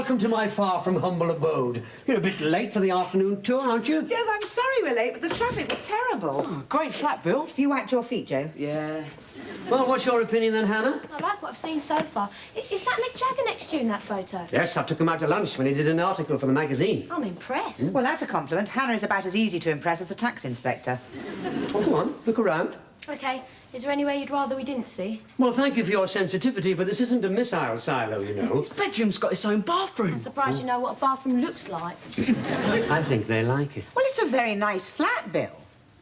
welcome to my far from humble abode. You're a bit late for the afternoon tour, aren't you? Yes, I'm sorry we're late, but the traffic was terrible. Oh, great flat, Bill. Have you wiped your feet, Joe? Yeah. Well, what's your opinion then, Hannah? I like what I've seen so far. Is that Mick Jagger next to you in that photo? Yes, I took him out to lunch when he did an article for the magazine. I'm impressed. Well, that's a compliment. Hannah is about as easy to impress as a tax inspector. Oh, come on, look around. OK, is there anywhere you'd rather we didn't see? Well, thank you for your sensitivity, but this isn't a missile silo, you know. His bedroom's got its own bathroom. I'm surprised you know what a bathroom looks like. I think they like it. Well, it's a very nice flat, Bill.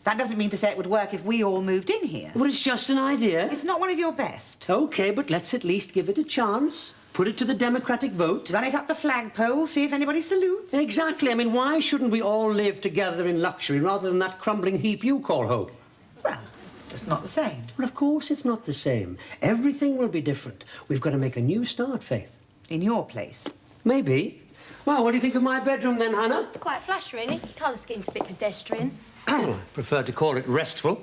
That doesn't mean to say it would work if we all moved in here. Well, it's just an idea. It's not one of your best. OK, but let's at least give it a chance. Put it to the democratic vote. Run it up the flagpole, see if anybody salutes. Exactly. I mean, why shouldn't we all live together in luxury rather than that crumbling heap you call home? Well, it's just not the same. Well, of course it's not the same. Everything will be different. We've got to make a new start, Faith. In your place. Maybe. Well, what do you think of my bedroom then, Hannah? Quite flash, really. Colour scheme's a bit pedestrian. I prefer to call it restful.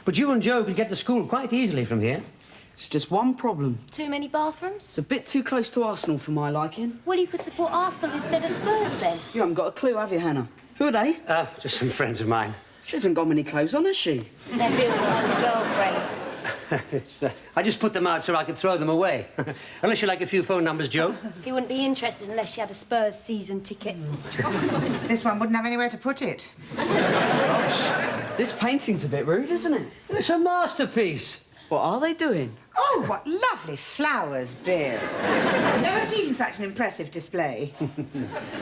But you and Joe could get to school quite easily from here. It's just one problem. Too many bathrooms? It's a bit too close to Arsenal for my liking. Well, you could support Arsenal instead of Spurs, then. You haven't got a clue, have you, Hannah? Who are they? Just some friends of mine. She hasn't got many clothes on, has she? They're Bill's old girlfriends. I just put them out so I could throw them away. Unless you like a few phone numbers, Joe. He wouldn't be interested unless she had a Spurs season ticket. This one wouldn't have anywhere to put it. This painting's a bit rude, isn't it? It's a masterpiece. What are they doing? Oh, what lovely flowers, Bill. I've never seen such an impressive display.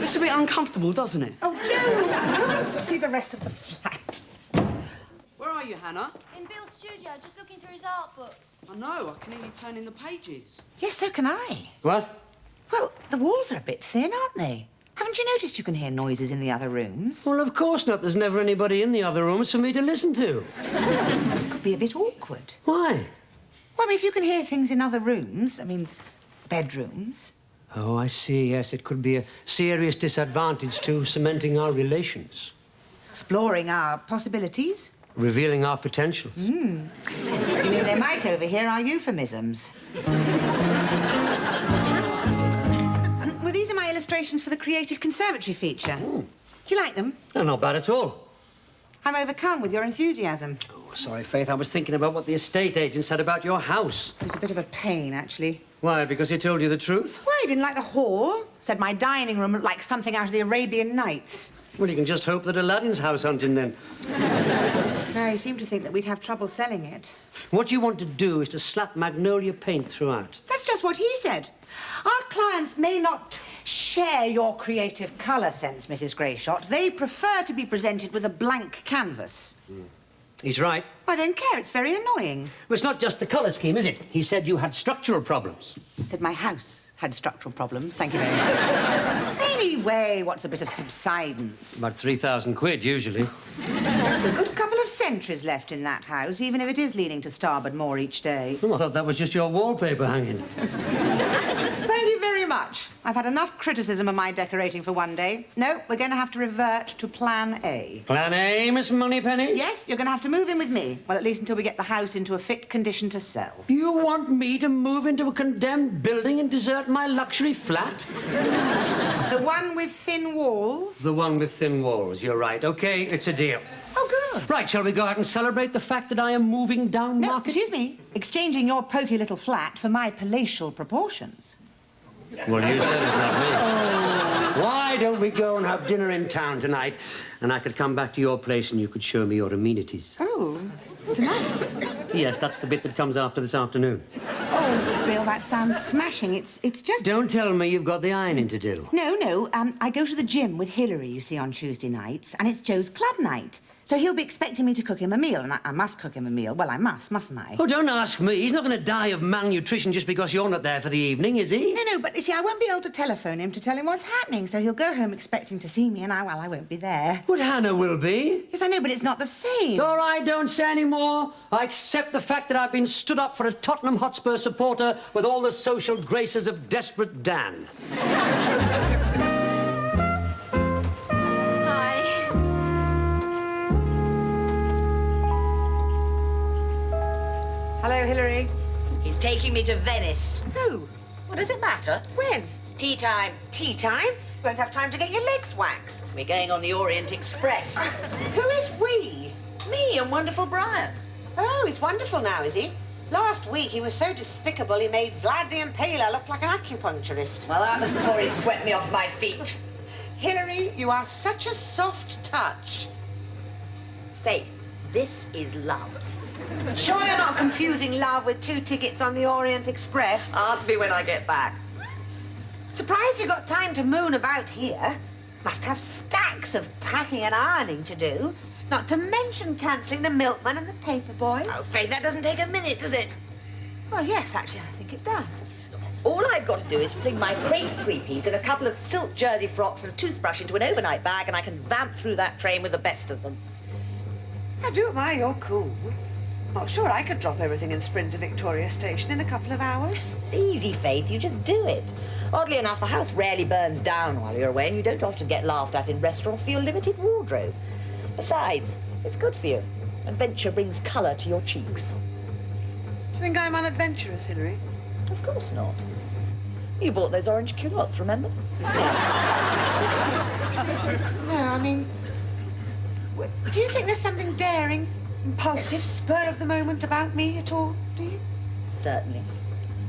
It's a bit uncomfortable, doesn't it? Oh, Joe, come and see the rest of the flat. Where are you, Hannah? In Bill's studio, just looking through his art books. I know, I can hear you turning the pages. Yes, so can I. What? Well, the walls are a bit thin, aren't they? Haven't you noticed you can hear noises in the other rooms? Well, of course not. There's never anybody in the other rooms for me to listen to. It could be a bit awkward. Why? Well, I mean, if you can hear things in other rooms, I mean, bedrooms. Oh, I see. Yes, it could be a serious disadvantage to cementing our relations. Exploring our possibilities. Revealing our potentials. You mean they might overhear our euphemisms? Well, these are my illustrations for the Creative Conservatory feature. Do you like them? Oh, not bad at all. I'm overcome with your enthusiasm. Oh, sorry, Faith. I was thinking about what the estate agent said about your house. It was a bit of a pain, actually. Why? Because he told you the truth? Well, he didn't like the hall. Said my dining room looked like something out of the Arabian Nights. Well, you can just hope that Aladdin's house hunting then. No, he seemed to think that we'd have trouble selling it. What you want to do is to slap magnolia paint throughout. That's just what he said. Our clients may not share your creative colour sense, Mrs. Greyshot. They prefer to be presented with a blank canvas. He's right. I don't care. It's very annoying. Well, it's not just the colour scheme, is it? He said you had structural problems. Said my house had structural problems. Thank you very much. Anyway, what's a bit of subsidence? About 3,000 quid, usually. There's a good couple of centuries left in that house, even if it is leaning to starboard more each day. Oh, I thought that was just your wallpaper hanging. Thank you very much. I've had enough criticism of my decorating for one day. No, we're going to have to revert to Plan A. Plan A, Miss Moneypenny? Yes, you're going to have to move in with me. Well, at least until we get the house into a fit condition to sell. You want me to move into a condemned building and desert my luxury flat? The one with thin walls? The one with thin walls, you're right. OK, it's a deal. Oh, good. Right, shall we go out and celebrate the fact that I am moving down No, market? excuse me. Exchanging your poky little flat for my palatial proportions. Well, you said it, not me. Why don't we go and have dinner in town tonight, and I could come back to your place and you could show me your amenities? Oh, tonight? Yes, that's the bit that comes after this afternoon. Oh, Bill, that sounds smashing. It's just... Don't tell me you've got the ironing to do. No, I go to the gym with Hilary, you see, on Tuesday nights, and it's Joe's club night. So he'll be expecting me to cook him a meal, and I must cook him a meal. Well, I mustn't I? Oh, don't ask me. He's not going to die of malnutrition just because you're not there for the evening, is he? No, but you see, I won't be able to telephone him to tell him what's happening, so he'll go home expecting to see me, and I won't be there. But Hannah will be. Yes, I know, but it's not the same. All right, don't say any more. I accept the fact that I've been stood up for a Tottenham Hotspur supporter with all the social graces of Desperate Dan. Hello, Hilary. He's taking me to Venice. Who? What does it matter? When? Tea time. Tea time? You won't have time to get your legs waxed. We're going on the Orient Express. Who is we? Me and wonderful Brian. Oh, he's wonderful now, is he? Last week he was so despicable he made Vlad the Impaler look like an acupuncturist. Well, that was before he swept me off my feet. Hilary, you are such a soft touch. Faith, this is love. Sure you're not confusing love with 2 tickets on the Orient Express? Ask me when I get back. Surprised you got time to moon about here. Must have stacks of packing and ironing to do. Not to mention cancelling the milkman and the paper boy. Oh, Faith, that doesn't take a minute, does it? Well, yes, actually, I think it does. All I've got to do is fling my crepe 3-piece and a couple of silk jersey frocks and a toothbrush into an overnight bag, and I can vamp through that train with the best of them. I do admire you're cool. Not sure I could drop everything and sprint to Victoria Station in a couple of hours. It's easy, Faith. You just do it. Oddly enough, the house rarely burns down while you're away, and you don't often get laughed at in restaurants for your limited wardrobe. Besides, it's good for you. Adventure brings colour to your cheeks. Do you think I'm unadventurous, Hilary? Of course not. You bought those orange culottes, remember? No, I mean... Do you think there's something daring, impulsive, spur of the moment about me at all, do you? Certainly.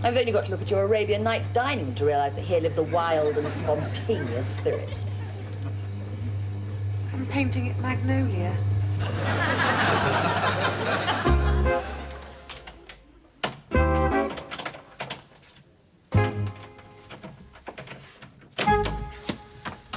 I've only got to look at your Arabian Nights dining room to realise that here lives a wild and spontaneous spirit. I'm painting it magnolia.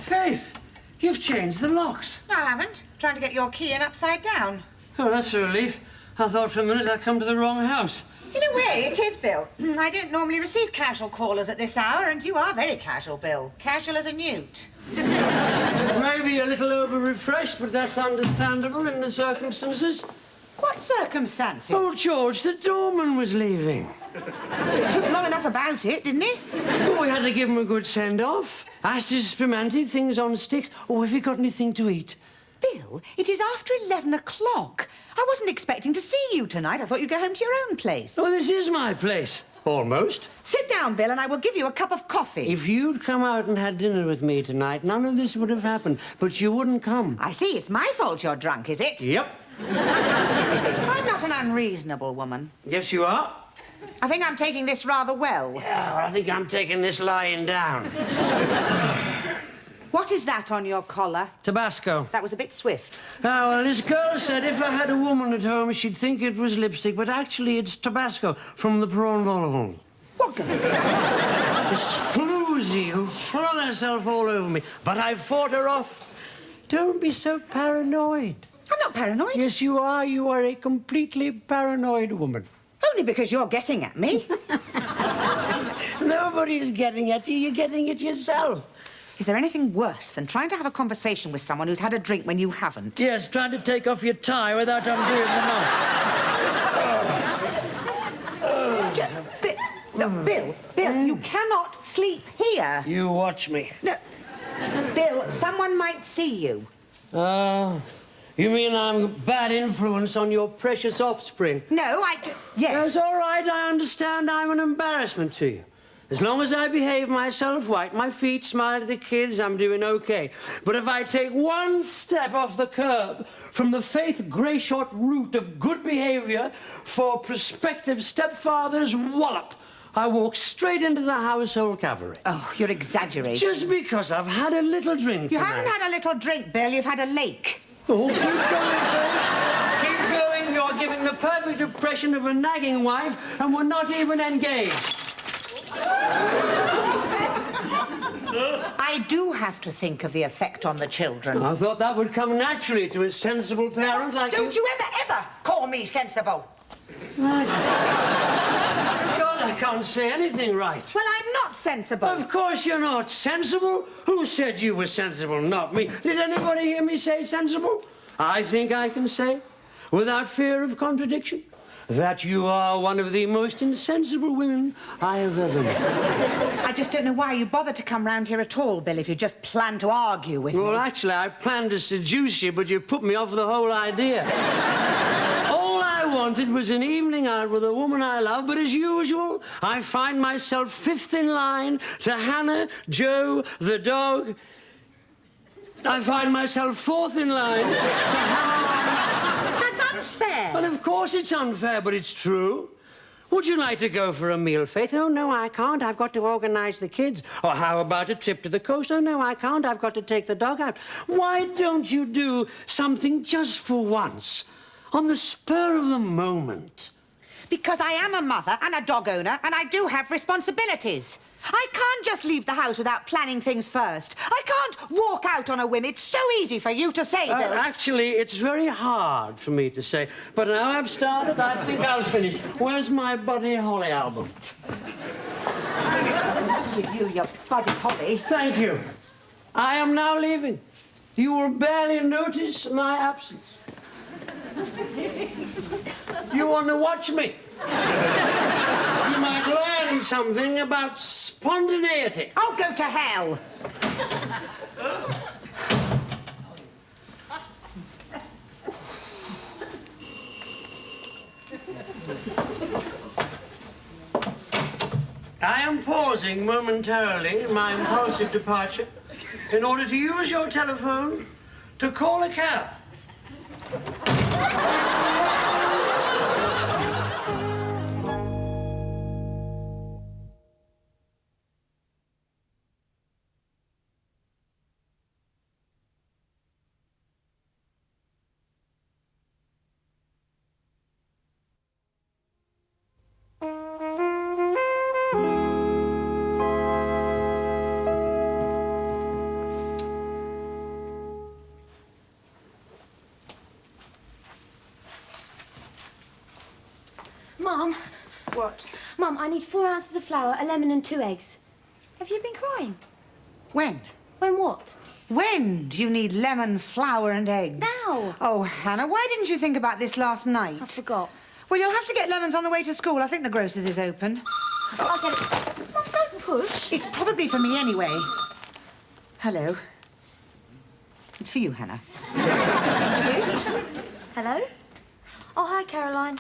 Faith, you've changed the locks. No, I haven't. Trying to get your key in upside down. Oh, that's a relief. I thought for a minute I'd come to the wrong house. In a way, it is, Bill. I don't normally receive casual callers at this hour, and you are very casual, Bill. Casual as a newt. Maybe a little over-refreshed, but that's understandable in the circumstances. What circumstances? Old George, the doorman, was leaving. It took long enough about it, didn't he? Oh, we had to give him a good send-off. Asked his Spermanti, things on sticks. Oh, have you got anything to eat? Bill, it is after 11 o'clock. I wasn't expecting to see you tonight. I thought you'd go home to your own place. Oh, this is my place. Almost. Sit down, Bill, and I will give you a cup of coffee. If you'd come out and had dinner with me tonight, none of this would have happened. But you wouldn't come. I see. It's my fault you're drunk, is it? Yep. I'm not an unreasonable woman. Yes, you are. I think I'm taking this rather well. Yeah, I think I'm taking this lying down. What is that on your collar? Tabasco. That was a bit swift. Ah, well, this girl said if I had a woman at home, she'd think it was lipstick, but actually it's Tabasco from the prawn vol au vent. What girl? This floozy who flung herself all over me, but I fought her off. Don't be so paranoid. I'm not paranoid. Yes, you are. You are a completely paranoid woman. Only because you're getting at me. Nobody's getting at you. You're getting it yourself. Is there anything worse than trying to have a conversation with someone who's had a drink when you haven't? Yes, trying to take off your tie without undoing the knot. Bill, you cannot sleep here. You watch me. No, Bill, someone might see you. Oh, you mean I'm a bad influence on your precious offspring? No, yes. That's all right. I understand I'm an embarrassment to you. As long as I behave myself, wipe my feet, smile at the kids, I'm doing okay. But if I take one step off the curb from the Faith Greyshot route of good behaviour for prospective stepfather's wallop, I walk straight into the household cavalry. Oh, you're exaggerating. Just because I've had a little drink You tonight. haven't had a little drink, Bill. You've had a lake. Oh, keep going, Faith. Keep going. You're giving the perfect impression of a nagging wife, and we're not even engaged. I do have to think of the effect on the children. I thought that would come naturally to a sensible parent like Don't you ever call me sensible. God, I can't say anything right. Well, I'm not sensible. Of course you're not sensible. Who said you were sensible? Not me. Did anybody hear me say sensible? I think I can say, without fear of contradiction, that you are one of the most insensible women I have ever met. I just don't know why you bothered to come round here at all, Bill, if you just planned to argue with me. Well, actually, I planned to seduce you, but you put me off the whole idea. All I wanted was an evening out with a woman I love, but as usual, I find myself fifth in line to Hannah, Joe, the dog. I find myself fourth in line to Hannah. That's unfair. Well, of course it's unfair, but it's true. Would you like to go for a meal, Faith? Oh, no, I can't. I've got to organise the kids. Or how about a trip to the coast? Oh, no, I can't. I've got to take the dog out. Why don't you do something just for once, on the spur of the moment? Because I am a mother and a dog owner, and I do have responsibilities. I can't just leave the house without planning things first. I can't walk out on a whim. It's so easy for you to say, Bill. Actually, it's very hard for me to say. But now I've started, I think I'll finish. Where's my Buddy Holly album? Give you your Buddy Holly. Thank you. I am now leaving. You will barely notice my absence. You want to watch me? You might learn something about spontaneity. Oh, go to hell. I am pausing momentarily in my impulsive departure in order to use your telephone to call a cab. Mum. What? Mum, I need 4 ounces of flour, a lemon and 2 eggs. Have you been crying? When? When what? When do you need lemon, flour and eggs? Now. Oh, Hannah, why didn't you think about this last night? I forgot. Well, you'll have to get lemons on the way to school. I think the grocer's is open. I'll get it. Mum, don't push. It's probably for me anyway. Hello. It's for you, Hannah. Hello? Oh, hi, Caroline.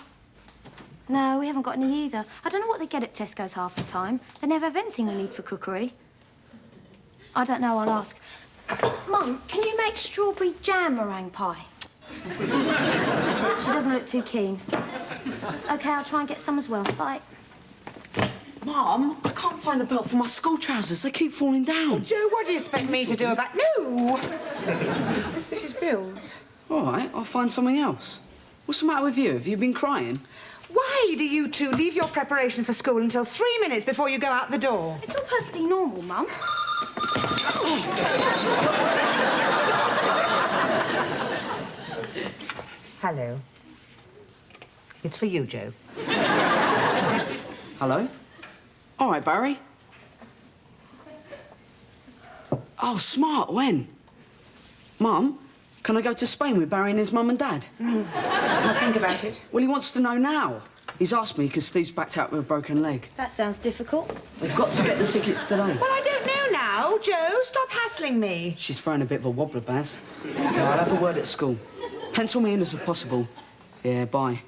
No, we haven't got any either. I don't know what they get at Tesco's half the time. They never have anything we need for cookery. I don't know, I'll ask. Mum, can you make strawberry jam meringue pie? She doesn't look too keen. OK, I'll try and get some as well. Bye. Mum, I can't find the belt for my school trousers. They keep falling down. Joe, what do you expect me to do about... No! This is Bill's. All right, I'll find something else. What's the matter with you? Have you been crying? Why do you two leave your preparation for school until 3 minutes before you go out the door? It's all perfectly normal, Mum. Hello. It's for you, Joe. Hello? All right, Barry. Oh, smart. When? Mum, can I go to Spain with Barry and his mum and dad? I'll think about it. Well, he wants to know now. He's asked me because Steve's backed out with a broken leg. That sounds difficult. We've got to get the tickets today. Well, I don't know now. Joe, stop hassling me. She's throwing a bit of a wobbler, Baz. I'll have a word at school. Pencil me in as possible. Yeah, bye.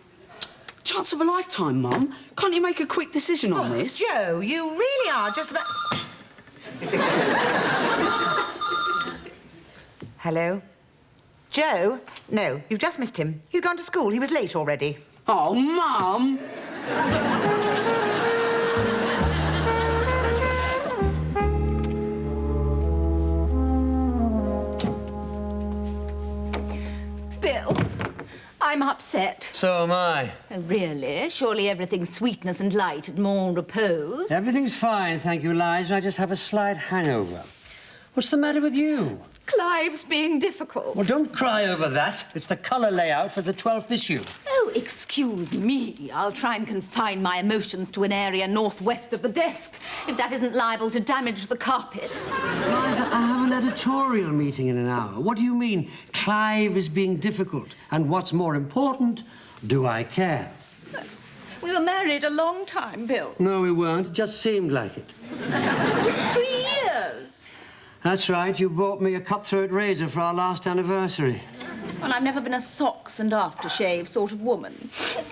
Chance of a lifetime, Mum. Can't you make a quick decision on this? Joe, you really are just about... Hello? Joe? No, you've just missed him. He's gone to school. He was late already. Oh, Mum! Bill, I'm upset. So am I. Oh, really? Surely everything's sweetness and light and more repose. Everything's fine, thank you, Liza. I just have a slight hangover. What's the matter with you? Clive's being difficult. Well, don't cry over that. It's the colour layout for the 12th issue. Oh, excuse me. I'll try and confine my emotions to an area northwest of the desk, if that isn't liable to damage the carpet. Liza, I have an editorial meeting in an hour. What do you mean, Clive is being difficult? And what's more important, do I care? We were married a long time, Bill. No, we weren't. It just seemed like it. It was 3 years. That's right. You bought me a cutthroat razor for our last anniversary. And I've never been a socks and aftershave sort of woman.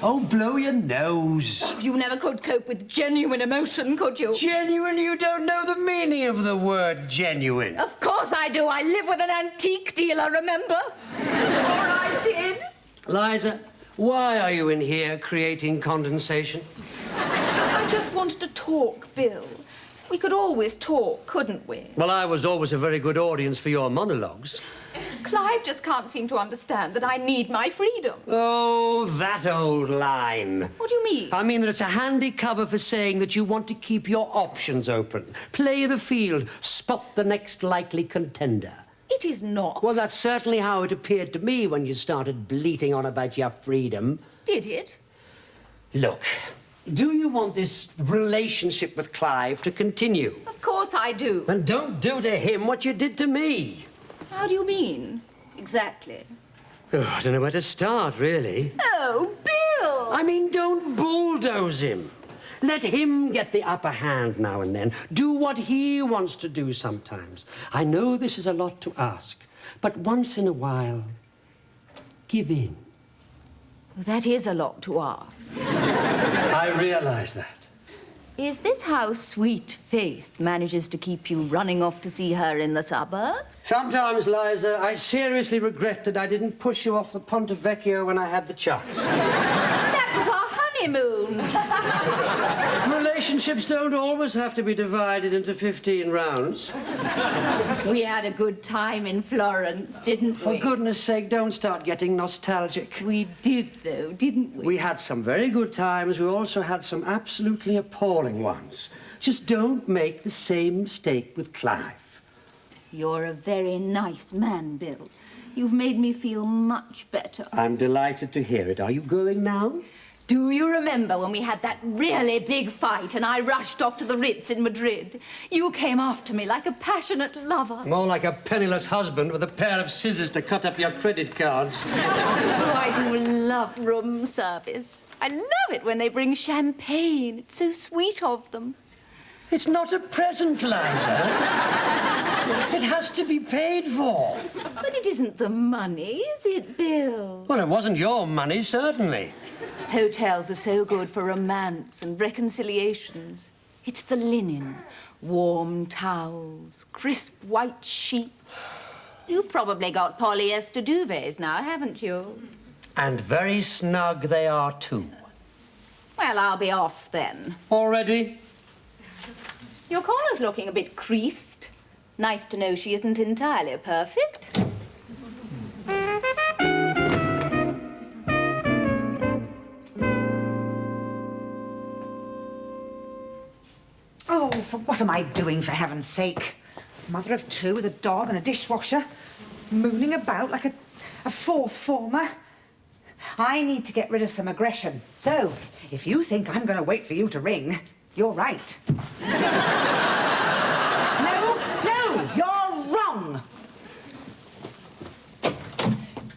Oh, blow your nose. You never could cope with genuine emotion, could you? Genuine, you don't know the meaning of the word genuine. Of course I do. I live with an antique dealer, remember? Or I did. Liza, why are you in here creating condensation? I just wanted to talk, Bill. We could always talk, couldn't we? Well, I was always a very good audience for your monologues. Clive just can't seem to understand that I need my freedom. Oh, that old line. What do you mean? I mean that it's a handy cover for saying that you want to keep your options open. Play the field, spot the next likely contender. It is not. Well, that's certainly how it appeared to me when you started bleating on about your freedom. Did it? Look, do you want this relationship with Clive to continue? Of course I do. Then don't do to him what you did to me. How do you mean? Exactly. Oh, I don't know where to start, really. Oh, Bill! I mean, don't bulldoze him. Let him get the upper hand now and then. Do what he wants to do sometimes. I know this is a lot to ask, but once in a while, give in. That is a lot to ask. I realize that. Is this how sweet Faith manages to keep you running off to see her in the suburbs? Sometimes, Liza, I seriously regret that I didn't push you off the Ponte Vecchio when I had the chance. That was our honeymoon. Relationships don't always have to be divided into 15 rounds. We had a good time in Florence, didn't For we? goodness sake, don't start getting nostalgic. We did, though, didn't we? We had some very good times. We also had some absolutely appalling ones. Just don't make the same mistake with Clive. You're a very nice man, Bill. You've made me feel much better. I'm delighted to hear it. Are you going now? Do you remember when we had that really big fight and I rushed off to the Ritz in Madrid? You came after me like a passionate lover. More like a penniless husband with a pair of scissors to cut up your credit cards. Oh, I do love room service. I love it when they bring champagne. It's so sweet of them. It's not a present, Liza. It has to be paid for. But it isn't the money, is it, Bill? Well, it wasn't your money, certainly. Hotels are so good for romance and reconciliations. It's the linen, warm towels, crisp white sheets. You've probably got polyester duvets now, haven't you? And very snug they are, too. Well, I'll be off then. Already? Your collar's looking a bit creased. Nice to know she isn't entirely perfect. Oh, what am I doing, for heaven's sake? Mother of two with a dog and a dishwasher, mooning about like a fourth former. I need to get rid of some aggression. So, if you think I'm going to wait for you to ring, you're right. No, you're wrong.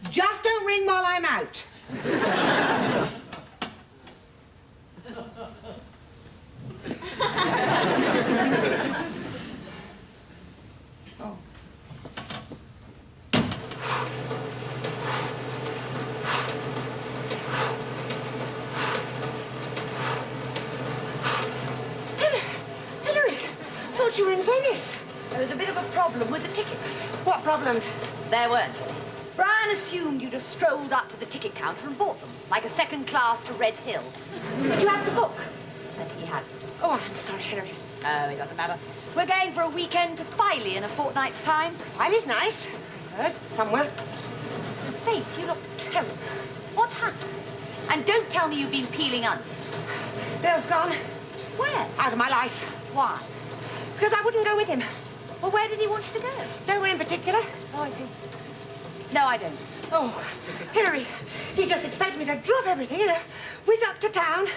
Just don't ring while I'm out. Hilary, thought you were in Venice. There was a bit of a problem with the tickets. What problems? There weren't any. Brian assumed you just strolled up to the ticket counter and bought them, like a second class to Red Hill. But you had to book. And he hadn't. Oh, I'm sorry, Hilary. Oh, it doesn't matter. We're going for a weekend to Filey in a fortnight's time. Filey's nice. I've heard somewhere. Faith, you look terrible. What's happened? And don't tell me you've been peeling onions. Bill's gone. Where? Out of my life. Why? Because I wouldn't go with him. Well, where did he want you to go? Nowhere in particular. Oh, I see. No, I don't. Oh, Hilary, he just expected me to drop everything, whiz up to town.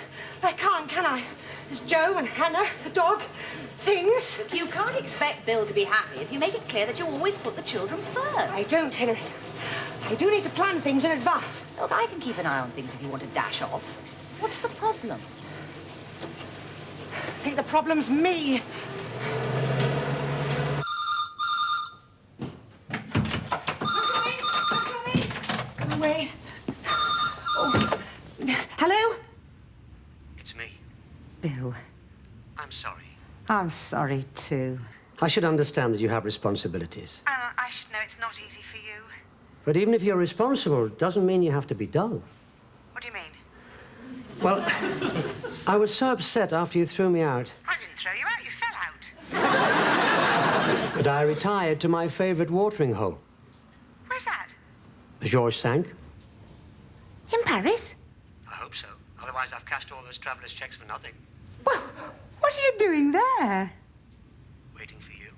I can't, can I? There's Joe and Hannah, the dog, things. You can't expect Bill to be happy if you make it clear that you always put the children first. I don't, Hilary. I do need to plan things in advance. Look, I can keep an eye on things if you want to dash off. What's the problem? I think the problem's me. way. Oh. Hello? It's me. Bill, I'm sorry. I'm sorry too. I should understand that you have responsibilities. I should know it's not easy for you. But even if you're responsible, it doesn't mean you have to be dull. What do you mean? Well, I was so upset after you threw me out I didn't throw you out, you fell out. that I retired to my favourite watering hole, Where's that? the Georges Cinq. In Paris? I hope so. Otherwise, I've cashed all those traveller's checks for nothing. Well, what are you doing there? Waiting for you.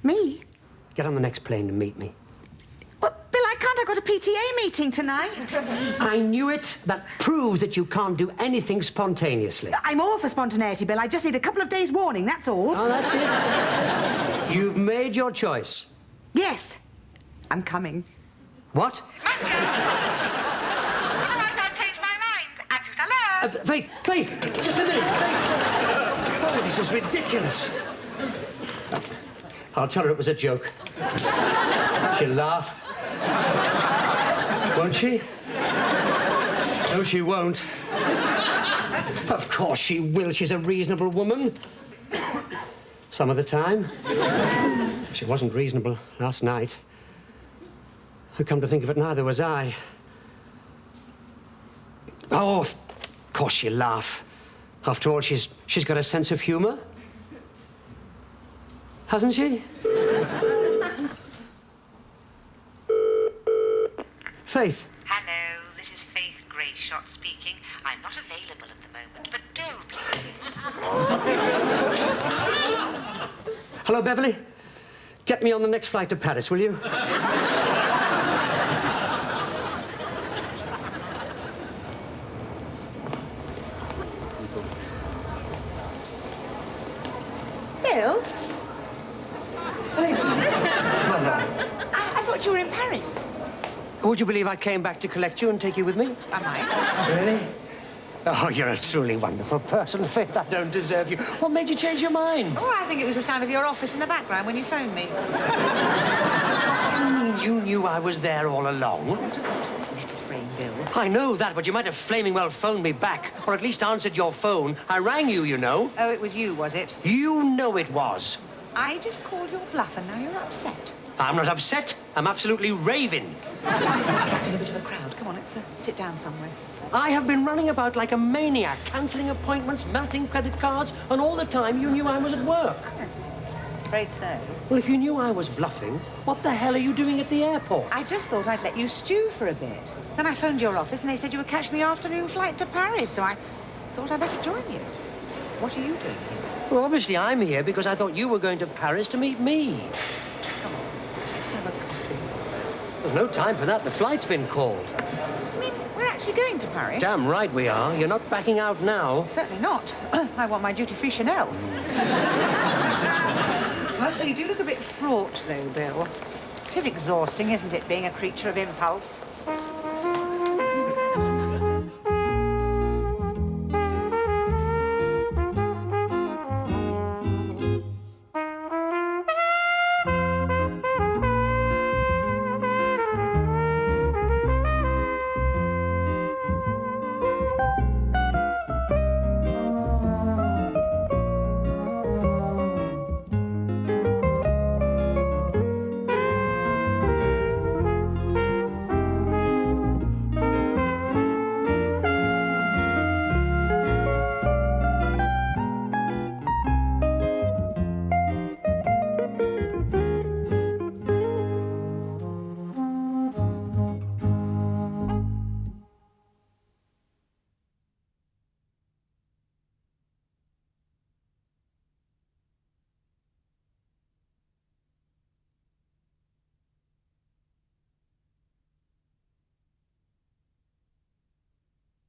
Me? Get on the next plane and meet me. But, Bill, I can't. I've got a PTA meeting tonight. I knew it. That proves that you can't do anything spontaneously. I'm all for spontaneity, Bill. I just need a couple of days' warning, that's all. Oh, that's it. You've made your choice. Yes, I'm coming. What? Must go. Otherwise, I'll change my mind. À tout à l'heure. Faith, just a minute. Faith. Oh, this is ridiculous. I'll tell her it was a joke. She'll laugh. Won't she? No, she won't. Of course she will. She's a reasonable woman. Some of the time. She wasn't reasonable last night. Come to think of it, neither was I. Oh, of course she'll laugh. After all, she's got a sense of humour. Hasn't she? Faith. Hello, this is Faith Greyshot speaking. I'm not available at the moment, but do please. Hello, Beverly. Get me on the next flight to Paris, will you? Bill? Well, I thought you were in Paris. would you believe I came back to collect you and take you with me? Am I? Really? Oh, you're a truly wonderful person, Faith. I don't deserve you. What made you change your mind? Oh, I think it was the sound of your office in the background when you phoned me. You mean you knew I was there all along? Let us brain, Bill. I know that, but you might have flaming well phoned me back, or at least answered your phone. I rang you, you know. Oh, it was you, was it? You know it was. I just called your bluff and now you're upset. I'm not upset. I'm absolutely raving. Attracting a bit of a crowd. Come on, let's sit down somewhere. I have been running about like a maniac, cancelling appointments, melting credit cards, and all the time you knew I was at work. Afraid so. Well, if you knew I was bluffing, what the hell are you doing at the airport? I just thought I'd let you stew for a bit. Then I phoned your office and they said you were catching the afternoon flight to Paris, so I thought I'd better join you. What are you doing here? Well, obviously I'm here because I thought you were going to Paris to meet me. Come on, let's have a coffee. There's no time for that. The flight's been called. It means we're actually going to Paris? Damn right we are. You're not backing out now. Certainly not. I want my duty-free Chanel. Well, so you do look a bit fraught, though, Bill. It is exhausting, isn't it, being a creature of impulse?